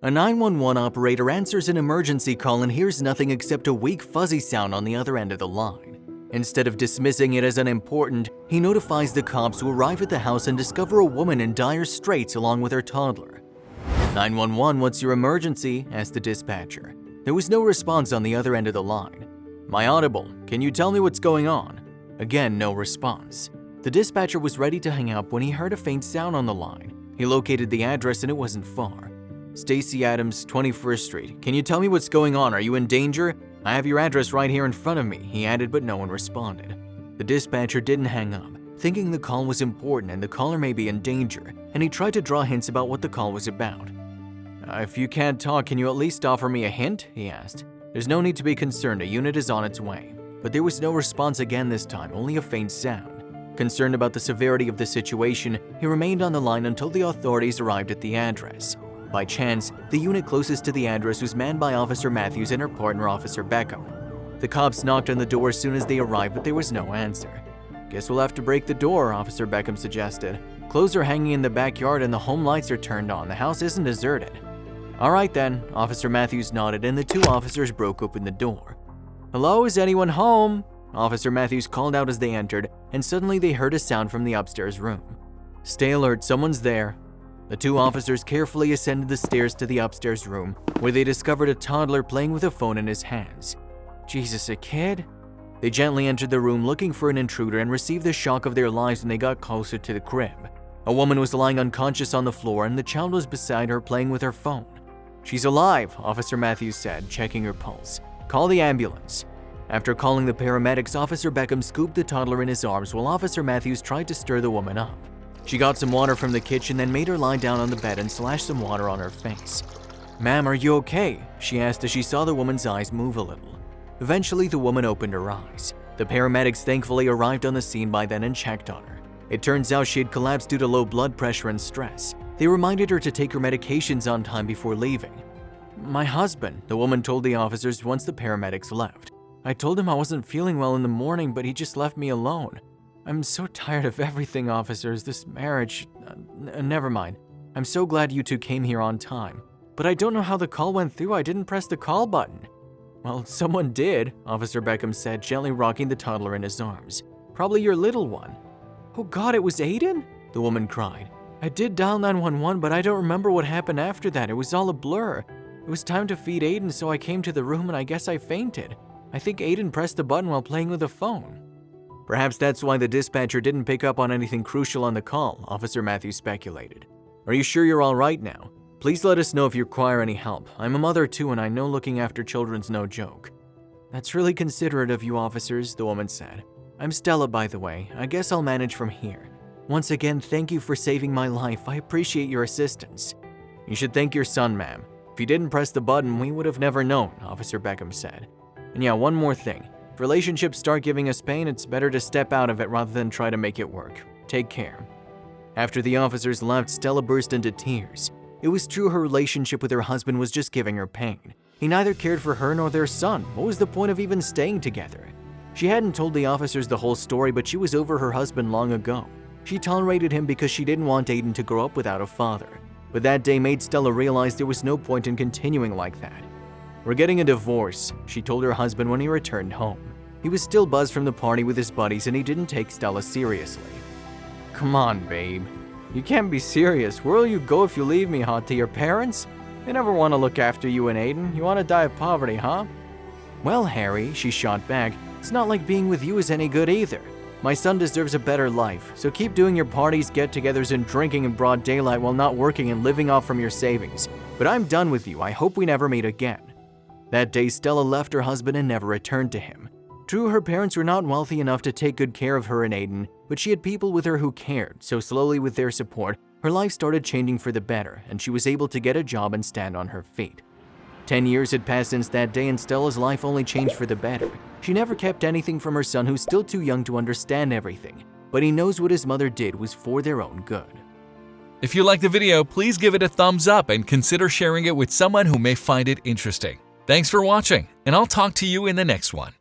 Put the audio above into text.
A 911 operator answers an emergency call and hears nothing except a weak fuzzy sound on the other end of the line. Instead of dismissing it as unimportant, he notifies the cops who arrive at the house and discover a woman in dire straits along with her toddler. 911, what's your emergency? Asked the dispatcher. There was no response on the other end of the line. My audible, can you tell me what's going on? Again, no response. The dispatcher was ready to hang up when he heard a faint sound on the line. He located the address and it wasn't far. Stacy Adams, 21st Street. Can you tell me what's going on? Are you in danger? I have your address right here in front of me, he added, but no one responded. The dispatcher didn't hang up, thinking the call was important and the caller may be in danger, and he tried to draw hints about what the call was about. If you can't talk, can you at least offer me a hint? He asked. There's no need to be concerned, a unit is on its way. But there was no response again this time, only a faint sound. Concerned about the severity of the situation, he remained on the line until the authorities arrived at the address. By chance, the unit closest to the address was manned by Officer Matthews and her partner, Officer Beckham. The cops knocked on the door as soon as they arrived, but there was no answer. Guess we'll have to break the door, Officer Beckham suggested. Clothes are hanging in the backyard and the home lights are turned on. The house isn't deserted. All right then, Officer Matthews nodded and the two officers broke open the door. Hello, is anyone home? Officer Matthews called out as they entered, and suddenly they heard a sound from the upstairs room. Stay alert, someone's there. The two officers carefully ascended the stairs to the upstairs room, where they discovered a toddler playing with a phone in his hands. Jesus, a kid? They gently entered the room looking for an intruder and received the shock of their lives when they got closer to the crib. A woman was lying unconscious on the floor and the child was beside her playing with her phone. She's alive, Officer Matthews said, checking her pulse. Call the ambulance. After calling the paramedics, Officer Beckham scooped the toddler in his arms while Officer Matthews tried to stir the woman up. She got some water from the kitchen, then made her lie down on the bed and splashed some water on her face. Ma'am, are you okay? She asked as she saw the woman's eyes move a little. Eventually, the woman opened her eyes. The paramedics thankfully arrived on the scene by then and checked on her. It turns out she had collapsed due to low blood pressure and stress. They reminded her to take her medications on time before leaving. My husband, the woman told the officers once the paramedics left. I told him I wasn't feeling well in the morning, but he just left me alone. I'm so tired of everything, officers. This marriage… never mind. I'm so glad you two came here on time. But I don't know how the call went through. I didn't press the call button. Well, someone did, Officer Beckham said, gently rocking the toddler in his arms. Probably your little one. Oh God, it was Aiden? The woman cried. I did dial 911, but I don't remember what happened after that. It was all a blur. It was time to feed Aiden, so I came to the room and I guess I fainted. I think Aiden pressed the button while playing with the phone. Perhaps that's why the dispatcher didn't pick up on anything crucial on the call, Officer Matthews speculated. Are you sure you're all right now? Please let us know if you require any help. I'm a mother too, and I know looking after children's no joke. That's really considerate of you, officers, the woman said. I'm Stella, by the way. I guess I'll manage from here. Once again, thank you for saving my life. I appreciate your assistance. You should thank your son, ma'am. If you didn't press the button, we would have never known, Officer Beckham said. And yeah, one more thing. If relationships start giving us pain, it's better to step out of it rather than try to make it work. Take care. After the officers left, Stella burst into tears. It was true her relationship with her husband was just giving her pain. He neither cared for her nor their son. What was the point of even staying together? She hadn't told the officers the whole story, but she was over her husband long ago. She tolerated him because she didn't want Aiden to grow up without a father. But that day made Stella realize there was no point in continuing like that. We're getting a divorce, she told her husband when he returned home. He was still buzzed from the party with his buddies and he didn't take Stella seriously. Come on, babe. You can't be serious. Where will you go if you leave me, huh? To your parents? They never want to look after you and Aiden. You want to die of poverty, huh? Well, Harry, she shot back, it's not like being with you is any good either. My son deserves a better life, so keep doing your parties, get-togethers, and drinking in broad daylight while not working and living off from your savings. But I'm done with you. I hope we never meet again. That day, Stella left her husband and never returned to him. True, her parents were not wealthy enough to take good care of her and Aiden, but she had people with her who cared, so slowly with their support, her life started changing for the better, and she was able to get a job and stand on her feet. 10 years had passed since that day, and Stella's life only changed for the better. She never kept anything from her son, who's still too young to understand everything, but he knows what his mother did was for their own good. If you liked the video, please give it a thumbs up and consider sharing it with someone who may find it interesting. Thanks for watching, and I'll talk to you in the next one.